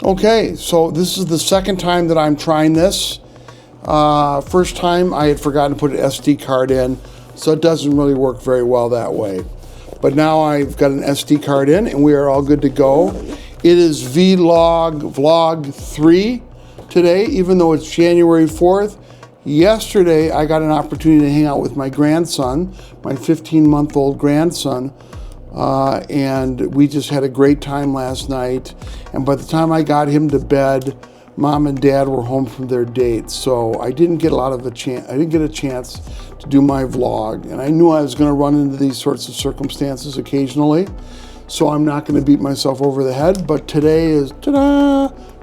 Okay, so this is the second time that I'm trying this. First time I had forgotten to put an SD card in, so it doesn't really work very well that way. But now I've got an SD card in and we are all good to go. It is vlog 3 today, even though it's January 4th. Yesterday I got an opportunity to hang out with my grandson, my 15-month-old grandson, and we just had a great time last night. And by the time I got him to bed, Mom and Dad were home from their date, so I didn't get a chance to do my vlog. And I knew I was going to run into these sorts of circumstances occasionally, so I'm not going to beat myself over the head. But today is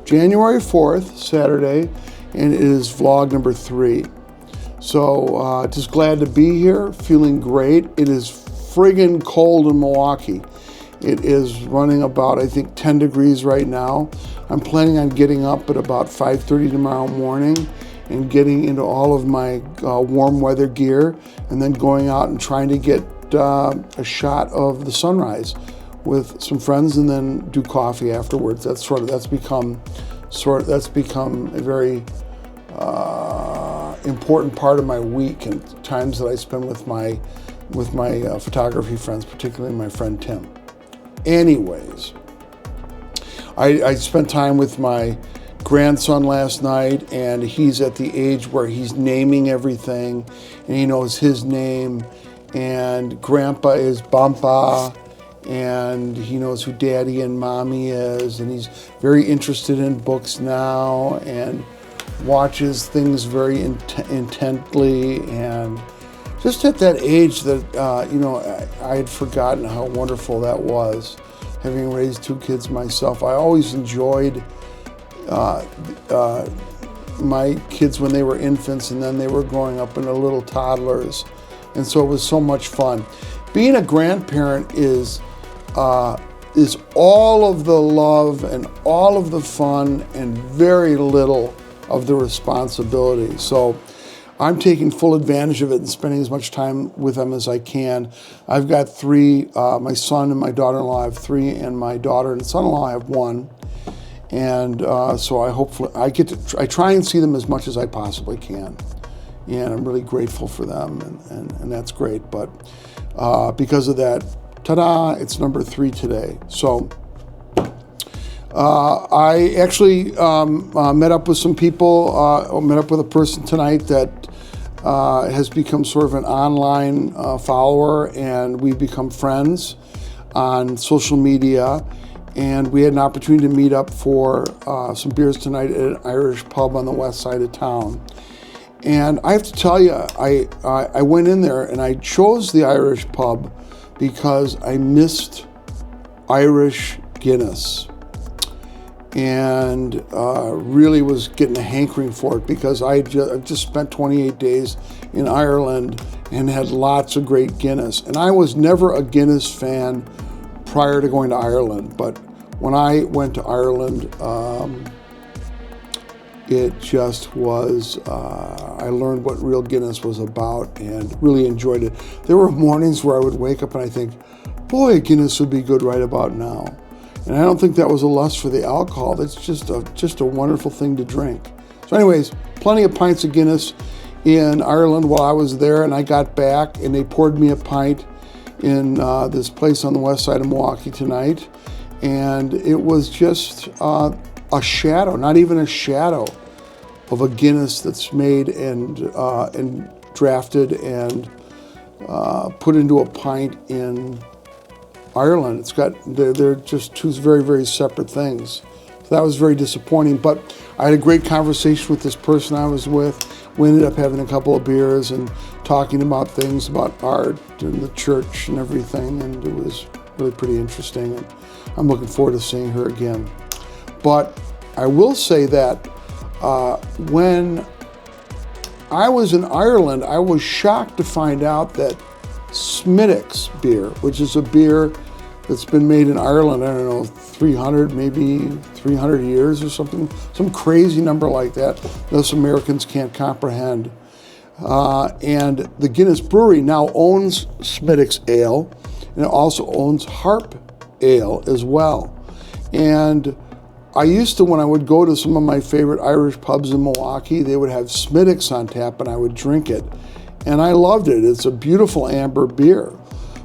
January 4th, Saturday, and it is vlog number 3. So just glad to be here, feeling great. It is friggin' cold in Milwaukee. It is running about, I think, 10 degrees right now. I'm planning on getting up at about 5:30 tomorrow morning and getting into all of my warm weather gear and then going out and trying to get a shot of the sunrise with some friends and then do coffee afterwards. That's become a very important part of my week and times that I spend with my photography friends, particularly my friend Tim. Anyways, I spent time with my grandson last night, and he's at the age where he's naming everything, and he knows his name, and Grandpa is Bampa, and he knows who Daddy and Mommy is, and he's very interested in books now, and watches things very intently, and just at that age that, I had forgotten how wonderful that was, having raised 2 kids myself. I always enjoyed my kids when they were infants, and then they were growing up into little toddlers, and so it was so much fun. Being a grandparent is all of the love and all of the fun and very little of the responsibility. So I'm taking full advantage of it and spending as much time with them as I can. I've got 3, my son and my daughter-in-law have 3, and my daughter and son-in-law have 1. And so I try and see them as much as I possibly can. And I'm really grateful for them, and that's great. But because of that, ta-da, it's number 3 today. So I actually met up with some people, met up with a person tonight that has become sort of an online follower, and we've become friends on social media, and we had an opportunity to meet up for some beers tonight at an Irish pub on the west side of town. And I have to tell you, I went in there and I chose the Irish pub because I missed Irish Guinness, and really was getting a hankering for it because I've just spent 28 days in Ireland and had lots of great Guinness. And I was never a Guinness fan prior to going to Ireland, but when I went to Ireland, it just was, I learned what real Guinness was about and really enjoyed it. There were mornings where I would wake up and I think, boy, Guinness would be good right about now. And I don't think that was a lust for the alcohol. That's just a wonderful thing to drink. So anyways, plenty of pints of Guinness in Ireland while I was there, and I got back and they poured me a pint in this place on the west side of Milwaukee tonight. And it was just a shadow, not even a shadow of a Guinness that's made and drafted and put into a pint in Ireland. They're just 2 very, very separate things. So that was very disappointing, but I had a great conversation with this person I was with. We ended up having a couple of beers and talking about things about art and the church and everything, and it was really pretty interesting, and I'm looking forward to seeing her again. But I will say that when I was in Ireland, I was shocked to find out that Smithwick's beer, which is a beer that's been made in Ireland, I don't know, 300 years or something, some crazy number like that us Americans can't comprehend. And the Guinness Brewery now owns Smithwick's Ale, and it also owns Harp Ale as well. And I used to, when I would go to some of my favorite Irish pubs in Milwaukee, they would have Smithwick's on tap and I would drink it. And I loved it. It's a beautiful amber beer.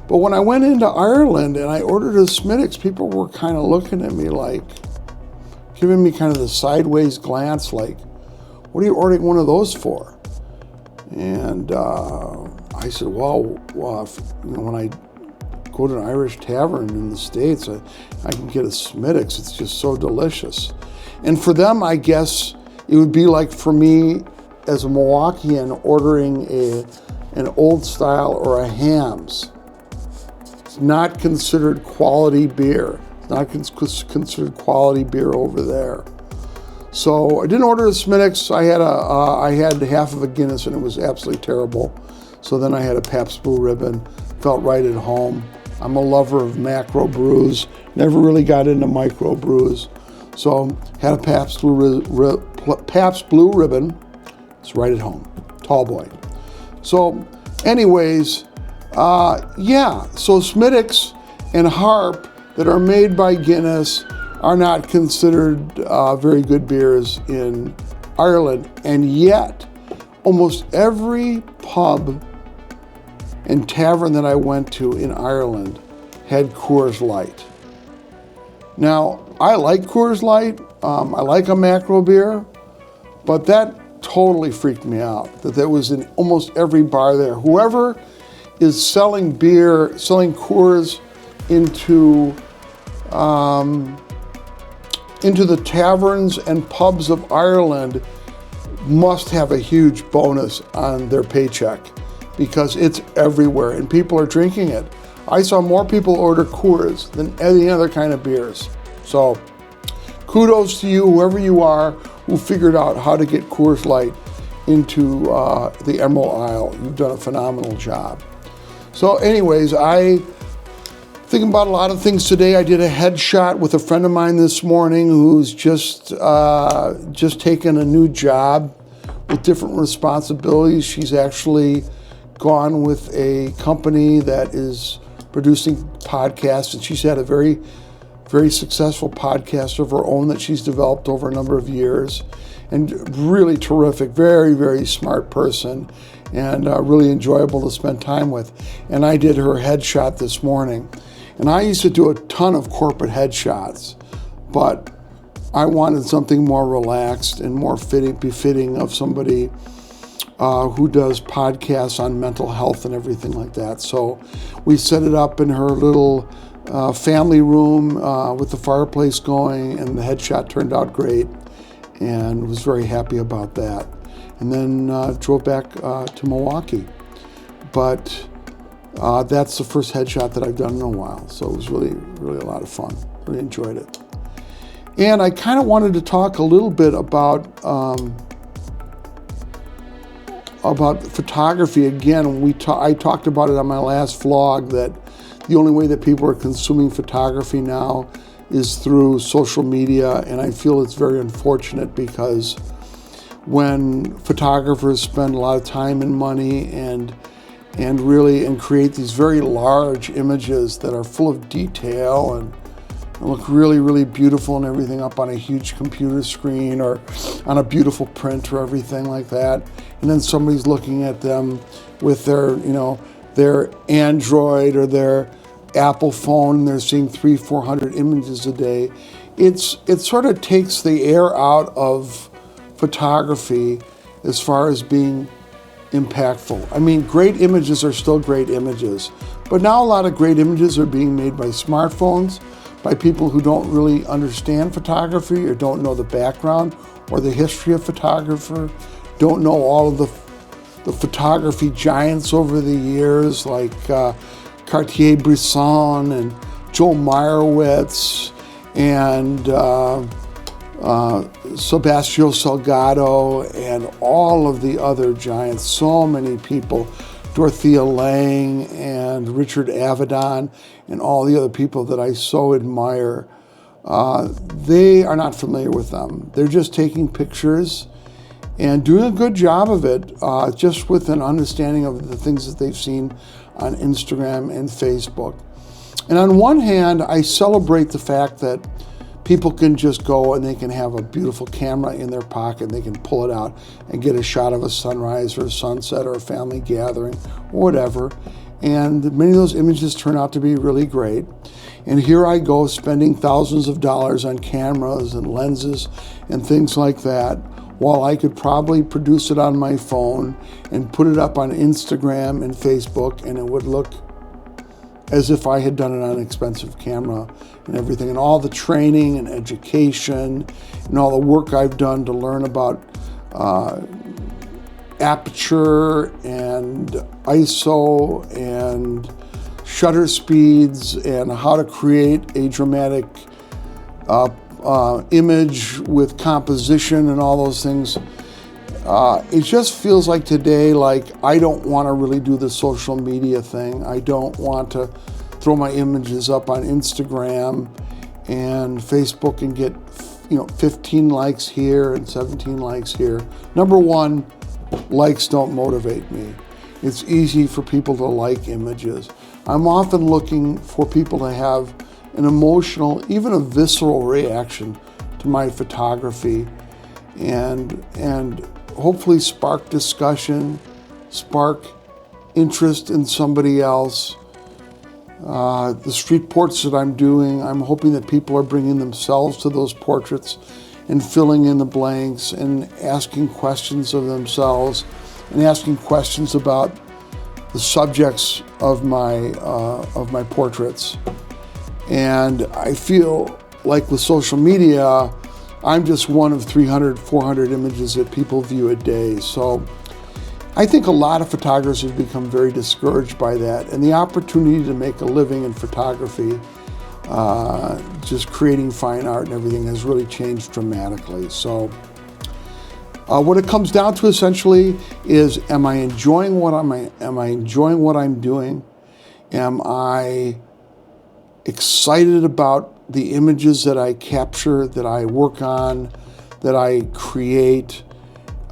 But when I went into Ireland and I ordered a Smithwick's, people were kind of looking at me like, giving me kind of the sideways glance like, what are you ordering one of those for? And I said, well, when I go to an Irish tavern in the States, I can get a Smithwick's. It's just so delicious. And for them, I guess it would be like for me as a Milwaukeean ordering an old style or a Hamm's. It's not considered quality beer. It's not considered quality beer over there. So I didn't order a Smithwick's. I had half of a Guinness and it was absolutely terrible. So then I had a Pabst Blue Ribbon. Felt right at home. I'm a lover of macro brews. Never really got into micro brews. So had a Pabst Blue Ribbon. It's right at home. Tall boy. So anyways, so Smithwick's and Harp that are made by Guinness are not considered very good beers in Ireland. And yet, almost every pub and tavern that I went to in Ireland had Coors Light. Now, I like Coors Light. I like a macro beer, but that totally freaked me out, that there was in almost every bar there. Whoever is selling beer, selling Coors into the taverns and pubs of Ireland must have a huge bonus on their paycheck, because it's everywhere and people are drinking it. I saw more people order Coors than any other kind of beers. So kudos to you, whoever you are, who figured out how to get Coors Light into the Emerald Isle. You've done a phenomenal job. So anyways, I thinking about a lot of things today. I did a headshot with a friend of mine this morning who's just taken a new job with different responsibilities. She's actually gone with a company that is producing podcasts, and she's had a very, very successful podcast of her own that she's developed over a number of years. And really terrific, very, very smart person, and really enjoyable to spend time with. And I did her headshot this morning. And I used to do a ton of corporate headshots, but I wanted something more relaxed and more befitting of somebody who does podcasts on mental health and everything like that. So we set it up in her little family room with the fireplace going, and the headshot turned out great, and was very happy about that. And then drove back to Milwaukee. But that's the first headshot that I've done in a while. So it was really, really a lot of fun. Really enjoyed it. And I kind of wanted to talk a little bit about photography. Again, I talked about it on my last vlog, that the only way that people are consuming photography now is through social media. And I feel it's very unfortunate, because when photographers spend a lot of time and money and create these very large images that are full of detail and look really, really beautiful and everything up on a huge computer screen or on a beautiful print or everything like that. And then somebody's looking at them with their Android or their Apple phone, and they're seeing 300-400 images a day. It sort of takes the air out of photography as far as being impactful. I mean, great images are still great images, but now a lot of great images are being made by smartphones, by people who don't really understand photography or don't know the background or the history of photographer, don't know all of the photography giants over the years, like Cartier-Bresson and Joe Meyerowitz and Sebastião Salgado and all of the other giants. So many people, Dorothea Lange and Richard Avedon and all the other people that I so admire. They are not familiar with them. They're just taking pictures and doing a good job of it, just with an understanding of the things that they've seen on Instagram and Facebook. And on one hand, I celebrate the fact that people can just go and they can have a beautiful camera in their pocket. They can pull it out and get a shot of a sunrise or a sunset or a family gathering or whatever. And many of those images turn out to be really great. And here I go spending thousands of dollars on cameras and lenses and things like that, while I could probably produce it on my phone and put it up on Instagram and Facebook, and it would look as if I had done it on an expensive camera and everything. And all the training and education and all the work I've done to learn about aperture and ISO and shutter speeds and how to create a dramatic image with composition and all those things. It just feels like today, like I don't want to really do the social media thing. I don't want to throw my images up on Instagram and Facebook and get 15 likes here and 17 likes here. Number one, likes don't motivate me. It's easy for people to like images. I'm often looking for people to have an emotional, even a visceral reaction to my photography, and hopefully spark discussion, spark interest in somebody else. The street portraits that I'm doing, I'm hoping that people are bringing themselves to those portraits and filling in the blanks and asking questions of themselves and asking questions about the subjects of my portraits. And I feel like with social media, I'm just one of 300, 400 images that people view a day. So I think a lot of photographers have become very discouraged by that. And the opportunity to make a living in photography, just creating fine art and everything, has really changed dramatically. So what it comes down to essentially is, am I enjoying what I'm doing? Am I excited about the images that I capture, that I work on, that I create?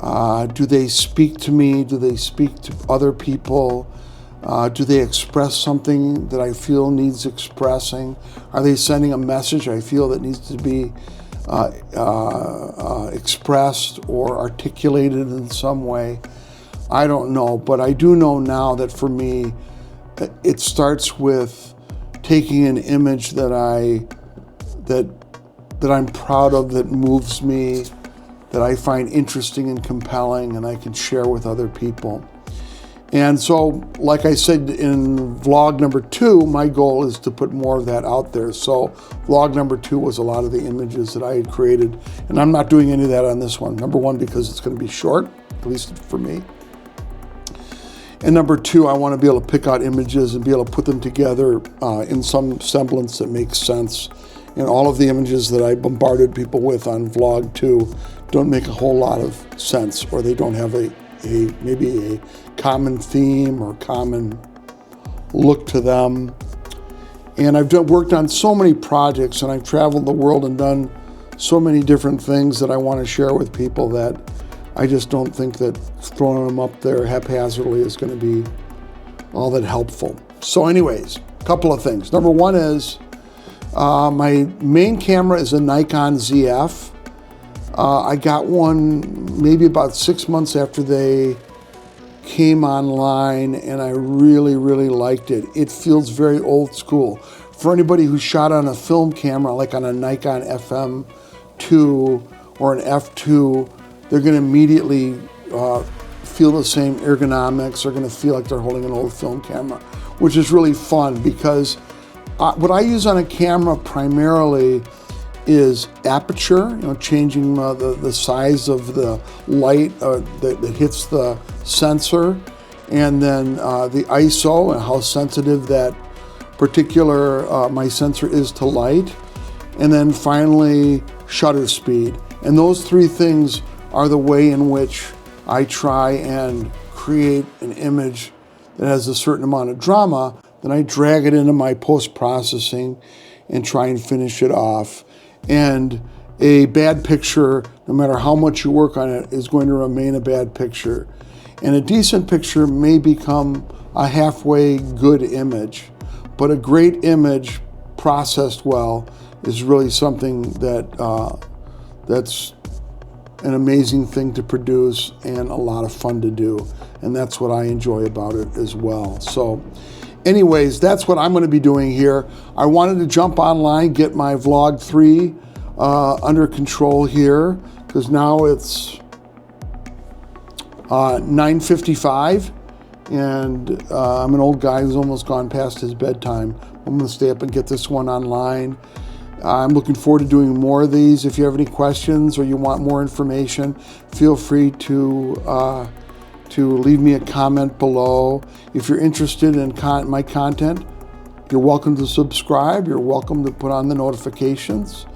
Do they speak to me? Do they speak to other people? Do they express something that I feel needs expressing? Are they sending a message I feel that needs to be expressed or articulated in some way? I don't know, but I do know now that for me, it starts with taking an image that I'm proud of, that moves me, that I find interesting and compelling, and I can share with other people. And so, like I said in vlog number 2, my goal is to put more of that out there. So vlog number 2 was a lot of the images that I had created, and I'm not doing any of that on this one. Number 1, because it's going to be short, at least for me. And number 2, I want to be able to pick out images and be able to put them together in some semblance that makes sense. And all of the images that I bombarded people with on vlog 2 don't make a whole lot of sense, or they don't have maybe a common theme or common look to them. And I've worked on so many projects, and I've traveled the world and done so many different things that I want to share with people, that I just don't think that throwing them up there haphazardly is going to be all that helpful. So anyways, a couple of things. Number 1 is my main camera is a Nikon ZF. I got one maybe about 6 months after they came online, and I really, really liked it. It feels very old school. For anybody who shot on a film camera, like on a Nikon FM2 or an F2, they're going to immediately feel the same ergonomics. They're going to feel like they're holding an old film camera, which is really fun, because what I use on a camera primarily is aperture, changing the size of the light that hits the sensor, and then the ISO and how sensitive that particular my sensor is to light, and then finally shutter speed. And those 3 things are the way in which I try and create an image that has a certain amount of drama. Then I drag it into my post-processing and try and finish it off. And a bad picture, no matter how much you work on it, is going to remain a bad picture. And a decent picture may become a halfway good image, but a great image processed well is really something that that's an amazing thing to produce and a lot of fun to do. And that's what I enjoy about it as well. So anyways, that's what I'm going to be doing here. I wanted to jump online, get my vlog 3 under control here, because now it's 9:55, and I'm an old guy who's almost gone past his bedtime. I'm going to stay up and get this one online. I'm looking forward to doing more of these. If you have any questions or you want more information, feel free to leave me a comment below. If you're interested in my content, you're welcome to subscribe. You're welcome to put on the notifications.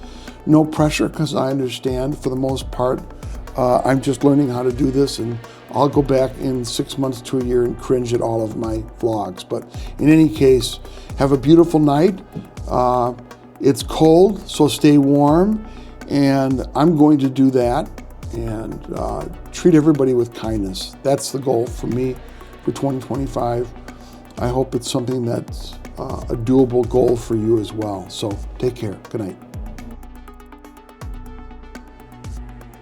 No pressure, because I understand for the most part, I'm just learning how to do this, and I'll go back in 6 months to a year and cringe at all of my vlogs. But in any case, have a beautiful night. It's cold, so stay warm, and I'm going to do that and treat everybody with kindness. That's the goal for me for 2025. I hope it's something that's a doable goal for you as well. So take care. Good night.